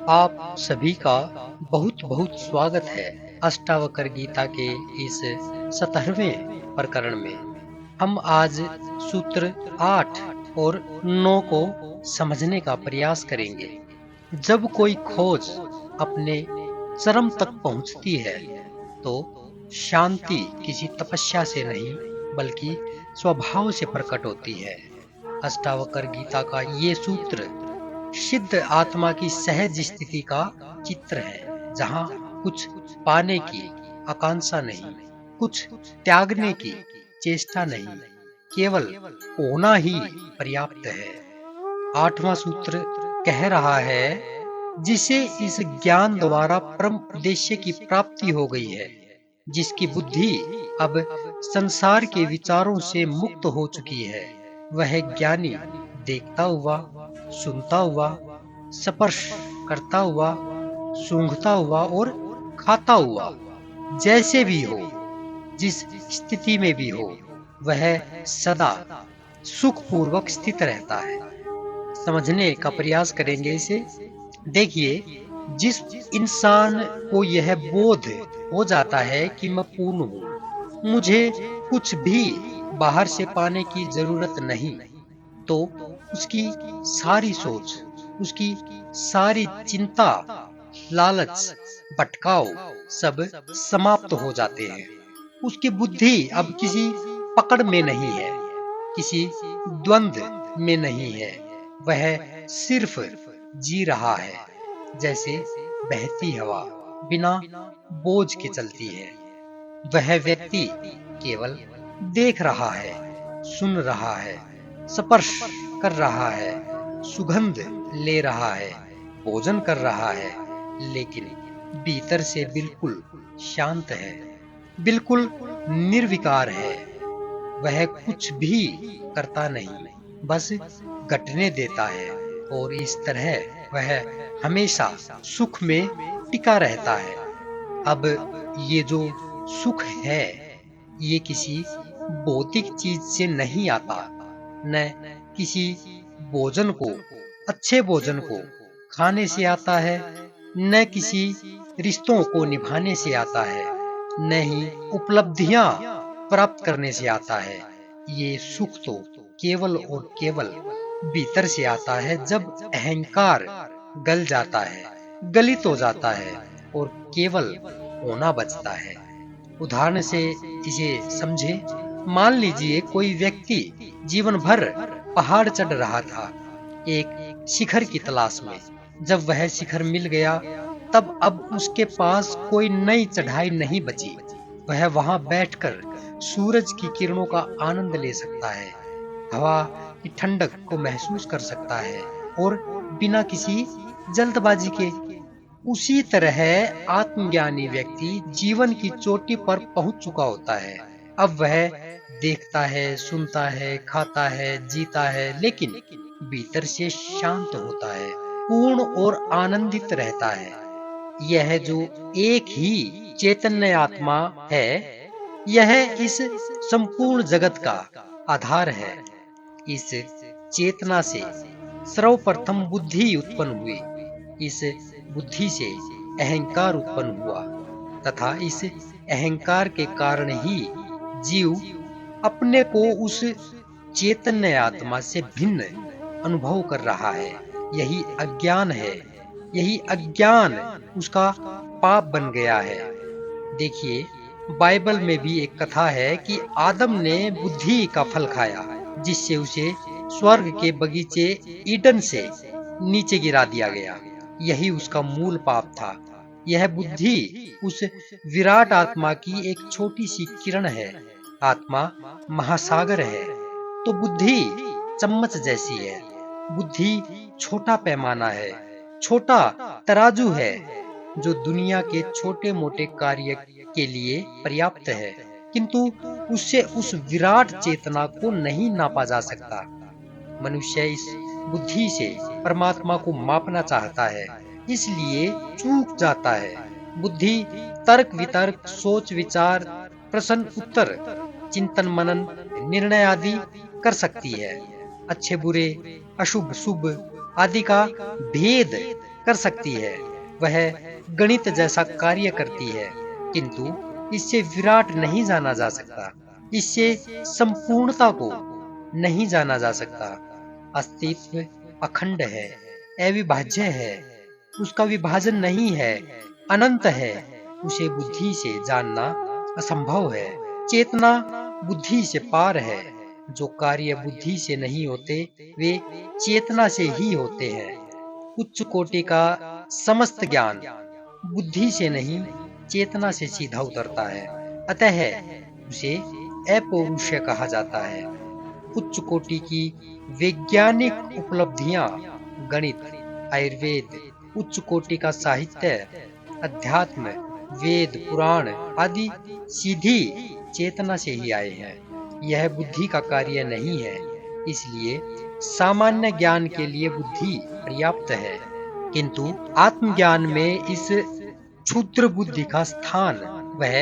आप सभी का बहुत बहुत स्वागत है अष्टावक्र गीता के इस 17वें प्रकरण में। हम आज सूत्र 8 और 9 को समझने का प्रयास करेंगे। जब कोई खोज अपने चरम तक पहुंचती है तो शांति किसी तपस्या से नहीं बल्कि स्वभाव से प्रकट होती है। अष्टावक्र गीता का ये सूत्र सिद्ध आत्मा की सहज स्थिति का चित्र है, जहाँ कुछ पाने की आकांक्षा नहीं, कुछ त्यागने की चेष्टा नहीं, केवल होना ही पर्याप्त है। आठवां सूत्र कह रहा है, जिसे इस ज्ञान द्वारा परम उद्देश्य की प्राप्ति हो गई है, जिसकी बुद्धि अब संसार के विचारों से मुक्त हो चुकी है, वह ज्ञानी देखता हुआ, सुनता हुआ, स्पर्श करता हुआ, सूंघता हुआ और खाता हुआ, जैसे भी हो, जिस स्थिति में भी हो, वह सदा सुखपूर्वक स्थित रहता है। समझने का प्रयास करेंगे इसे। देखिए, जिस इंसान को यह बोध हो जाता है कि मैं पूर्ण हूँ, मुझे कुछ भी बाहर से पाने की जरूरत नहीं, तो उसकी सारी सोच, उसकी सारी चिंता, लालच, भटकाव सब समाप्त हो जाते हैं। उसकी बुद्धि अब किसी पकड़ में नहीं है, किसी द्वंद्व में नहीं है। वह सिर्फ जी रहा है, जैसे बहती हवा बिना बोझ के चलती है। वह व्यक्ति केवल देख रहा है, सुन रहा है, स्पर्श कर रहा है, सुगंध ले रहा है, भोजन कर रहा है, लेकिन भीतर से बिल्कुल शांत है, बिल्कुल निर्विकार है। वह कुछ भी करता नहीं, बस घटने देता है, और इस तरह वह हमेशा सुख में टिका रहता है। अब ये जो सुख है, ये किसी भौतिक चीज से नहीं आता, न किसी भोजन को, अच्छे भोजन को खाने से आता है, न किसी रिश्तों को निभाने से आता है, न ही उपलब्धियां प्राप्त करने से आता है। ये सुख तो केवल और केवल भीतर से आता है, जब अहंकार गल जाता है, गलित हो जाता है और केवल होना बचता है। उदाहरण से इसे समझे। मान लीजिए कोई व्यक्ति जीवन भर पहाड़ चढ़ रहा था, एक शिखर की तलाश में। जब वह शिखर मिल गया, तब अब उसके पास कोई नई चढ़ाई नहीं बची। वह वहां बैठकर सूरज की किरणों का आनंद ले सकता है, हवा की ठंडक को महसूस कर सकता है, और बिना किसी जल्दबाजी के। उसी तरह आत्मज्ञानी व्यक्ति जीवन की चोटी पर पहुंच चुका होता है। अब वह देखता है, सुनता है, खाता है, जीता है, लेकिन भीतर से शांत होता है, पूर्ण और आनंदित रहता है। यह जो एक ही चैतन्य आत्मा है, यह इस संपूर्ण जगत का आधार है। इस चेतना से सर्वप्रथम बुद्धि उत्पन्न हुई। इस बुद्धि से अहंकार उत्पन्न हुआ, तथा इस अहंकार के कारण ही जीव अपने को उस चैतन्य आत्मा से भिन्न अनुभव कर रहा है। यही अज्ञान है, यही अज्ञान उसका पाप बन गया है। देखिए, बाइबल में भी एक कथा है कि आदम ने बुद्धि का फल खाया, जिससे उसे स्वर्ग के बगीचे ईडन से नीचे गिरा दिया गया। यही उसका मूल पाप था। यह बुद्धि उस विराट आत्मा की एक छोटी सी किरण है। आत्मा महासागर है, तो बुद्धि चम्मच जैसी है। बुद्धि छोटा पैमाना है, छोटा तराजू है, जो दुनिया के छोटे मोटे कार्य के लिए पर्याप्त है, किंतु उससे उस विराट चेतना को नहीं नापा जा सकता। मनुष्य इस बुद्धि से परमात्मा को मापना चाहता है, इसलिए चूक जाता है। बुद्धि तर्क वितर्क, सोच विचार, प्रश्न उत्तर, चिंतन मनन, निर्णय आदि कर सकती है। अच्छे बुरे, अशुभ शुभ आदि का भेद कर सकती है, वह गणित जैसा कार्य करती है, किंतु इससे विराट नहीं जाना जा सकता, इससे संपूर्णता को नहीं जाना जा सकता। अस्तित्व अखंड है, अविभाज्य है, उसका विभाजन नहीं है, अनंत है, उसे बुद्धि से जानना असंभव है। चेतना बुद्धि से पार है, जो कार्य बुद्धि से नहीं होते वे चेतना से ही होते हैं। उच्च कोटि का समस्त ज्ञान बुद्धि से नहीं चेतना से सीधा उतरता है, अतः उसे अपौरुषेय कहा जाता है। उच्च कोटि की वैज्ञानिक उपलब्धियां, गणित, आयुर्वेद, उच्च कोटि का साहित्य, अध्यात्म, वेद, पुराण आदि सीधी चेतना से ही आए हैं। यह बुद्धि का कार्य नहीं है, इसलिए सामान्य ज्ञान के लिए बुद्धि पर्याप्त है, किंतु आत्मज्ञान में इस क्षुद्र बुद्धि का स्थान वह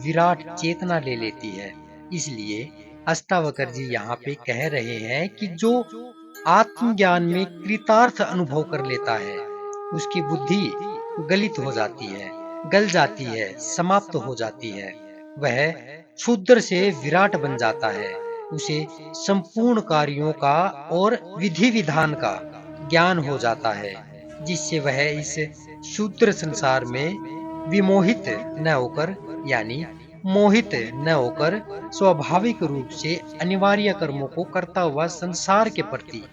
विराट चेतना ले लेती है। इसलिए अष्टावकर जी यहाँ पे कह रहे हैं कि जो आत्मज्ञान में कृतार्थ अनुभव कर लेता है, उसकी बुद्धि गलित हो जाती है, गल जाती है, समाप्त हो जाती है। वह क्षुद्र से विराट बन जाता है, उसे संपूर्ण कार्यों का और विधि विधान का ज्ञान हो जाता है, जिससे वह इस क्षुद्र संसार में विमोहित न होकर, यानी मोहित न होकर, स्वाभाविक रूप से अनिवार्य कर्मों को करता हुआ संसार के प्रति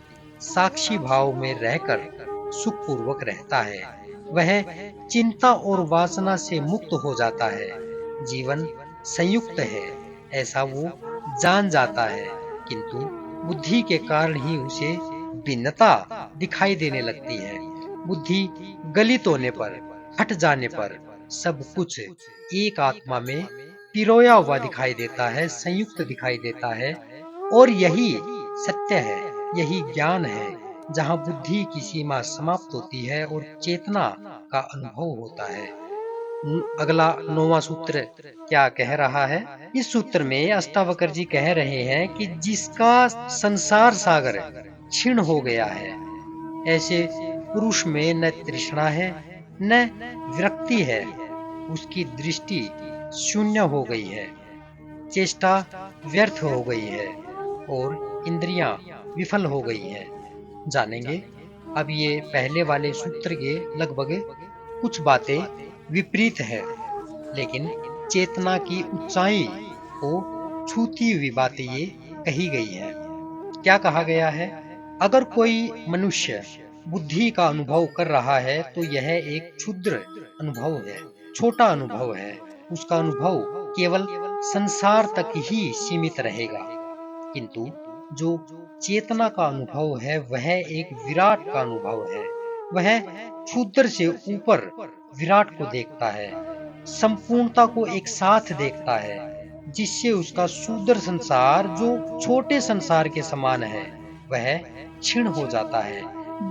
साक्षी भाव में रहकर सुखपूर्वक रहता है। वह चिंता और वासना से मुक्त हो जाता है। जीवन संयुक्त है, ऐसा वो जान जाता है, किंतु बुद्धि के कारण ही उसे भिन्नता दिखाई देने लगती है। बुद्धि गलित होने पर, हट जाने पर सब कुछ एक आत्मा में पिरोया हुआ दिखाई देता है, संयुक्त दिखाई देता है, और यही सत्य है, यही ज्ञान है, जहाँ बुद्धि की सीमा समाप्त होती है और चेतना का अनुभव होता है। अगला 9वां सूत्र क्या कह रहा है? इस सूत्र में अष्टावकर जी कह रहे हैं कि जिसका संसार सागर क्षीण हो गया है, ऐसे पुरुष में न तृष्णा है, न विरक्ति है, उसकी दृष्टि शून्य हो गई है, चेष्टा व्यर्थ हो गई है और इंद्रियां विफल हो गई है। जानेंगे अब ये पहले वाले सूत्र के लगभग कुछ बातें विपरीत है, लेकिन चेतना की ऊंचाई को छूती हुई बातें ये कही गई है। क्या कहा गया है? अगर कोई मनुष्य बुद्धि का अनुभव कर रहा है तो यह एक क्षुद्र अनुभव है, छोटा अनुभव है। उसका अनुभव केवल संसार तक ही सीमित रहेगा, किंतु जो चेतना का अनुभव है वह एक विराट का अनुभव है। वह क्षुद्र से ऊपर विराट को देखता है, संपूर्णता को एक साथ देखता है, जिससे उसका शूद्र संसार जो छोटे संसार के समान है वह क्षीण हो जाता है,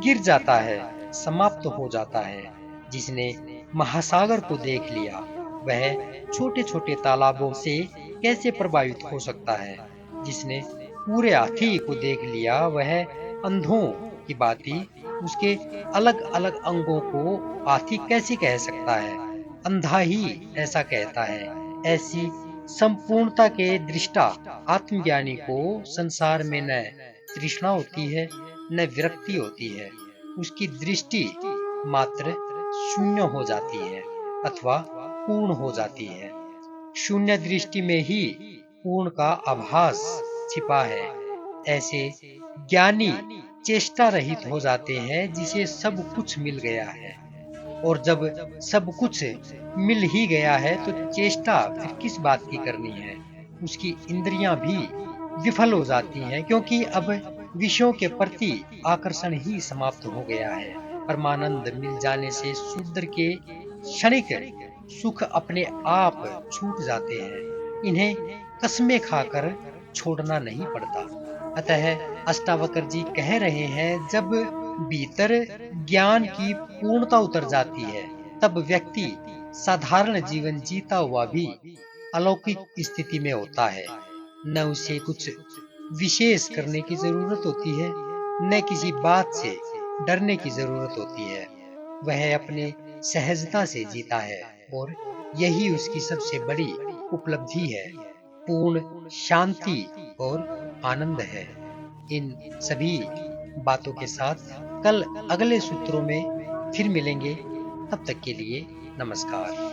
गिर जाता है, समाप्त हो जाता है। जिसने महासागर को देख लिया वह छोटे छोटे तालाबों से कैसे प्रभावित हो सकता है? जिसने पूरे हाथी को देख लिया वह अंधों की भांति उसके अलग अलग अंगों को हाथी कैसे कह सकता है? अंधा ही ऐसा कहता है। ऐसी संपूर्णता के दृष्टा आत्मज्ञानी को संसार में न तृष्णा होती है, न विरक्ति होती है। उसकी दृष्टि मात्र शून्य हो जाती है अथवा पूर्ण हो जाती है। शून्य दृष्टि में ही पूर्ण का आभास छिपा है। ऐसे ज्ञानी चेष्टा रहित हो जाते हैं, जिसे सब कुछ मिल गया है, और जब सब कुछ मिल ही गया है तो चेष्टा फिर किस बात की करनी है? उसकी इंद्रियां भी विफल हो जाती हैं, क्योंकि अब विषयों के प्रति आकर्षण ही समाप्त हो गया है। परमानंद मिल जाने से शूद्र के क्षणिक सुख अपने आप छूट जाते हैं। इन्हें कसमें खाकर छोड़ना नहीं पड़ता। अतः अष्टावकर जी कह रहे हैं, जब भीतर ज्ञान की पूर्णता उतर जाती है तब व्यक्ति साधारण जीवन जीता हुआ भी अलौकिक स्थिति में होता है। न उसे कुछ विशेष करने की जरूरत होती है, न किसी बात से डरने की जरूरत होती है। वह अपने सहजता से जीता है और यही उसकी सबसे बड़ी उपलब्धि है, पूर्ण शांति और आनंद है। इन सभी बातों के साथ कल अगले सूत्रों में फिर मिलेंगे। तब तक के लिए नमस्कार।